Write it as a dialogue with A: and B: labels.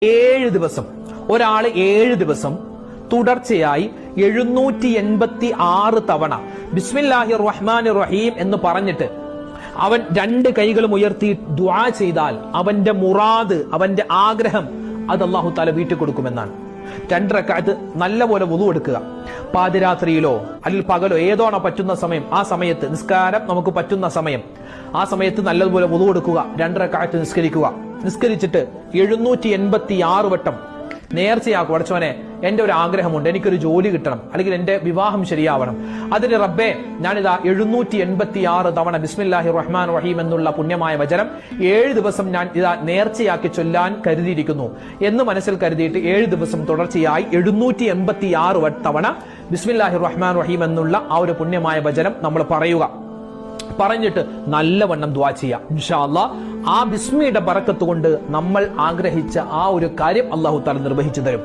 A: 7 ദിവസം ഒരാള് 7 ദിവസം തുടർച്ചയായി 786 തവണ ബിസ്മില്ലാഹിർ റഹ്മാനിർ റഹീം എന്ന് പറഞ്ഞിട്ട് അവൻ 2 കൈകളും ഉയർത്തി ദുആ ചെയ്താൽ അവന്റെ മുറാദ്, അവന്റെ ആഗ്രഹം അത് അല്ലാഹു തആല വീട്ടിൽ കൊടുക്കുമെന്നാണ്. 2 റക്അത്ത് നല്ലപോലെ വുളു എടുക്കുക. പാതിരാത്രിയിലോ അല്ലെങ്കിൽ പകലോ ഏതോണോ പറ്റുന്ന സമയം, ആ സമയത്ത് നിസ്കാരം നമുക്ക് പറ്റുന്ന സമയം, ആ സമയത്ത് നല്ലതുപോലെ വുളു എടുക്കുക. 2 റക്അത്ത് നിസ്കരിക്കുക. നിസ്കരിച്ചിട്ട് 786 വട്ടം നേർച്ചയാക്കും. പഠിച്ചവനെ, എന്റെ ഒരു ആഗ്രഹമുണ്ട്, എനിക്കൊരു ജോലി കിട്ടണം, അല്ലെങ്കിൽ എന്റെ വിവാഹം ശരിയാവണം. അതിന് റബ്ബേ, ഞാനിതാ 786 തവണ ബിസ്മില്ലാഹിർ റഹ്മാൻ റഹീം എന്നുള്ള പുണ്യമായ വചനം 7 ദിവസം ഞാൻ ഇതാ നേർച്ചയാക്കി ചൊല്ലാൻ കരുതിയിരിക്കുന്നു എന്ന് മനസ്സിൽ കരുതിയിട്ട് 7 ദിവസം തുടർച്ചയായി 786 തവണ ബിസ്മില്ലാഹിർ റഹ്മാൻ റഹീം എന്നുള്ള ആ ഒരു പുണ്യമായ വചനം നമ്മൾ പറയുക. പറഞ്ഞിട്ട് നല്ലവണ്ണം ദുആ ചെയ്യുക. ഇൻഷാ അല്ലാഹ് ആ ബിസ്മിയുടെ ബറക്കത്ത് കൊണ്ട് നമ്മൾ ആഗ്രഹിച്ച ആ ഒരു കാര്യം അല്ലാഹു തആല നിർവഹിച്ചു തരും.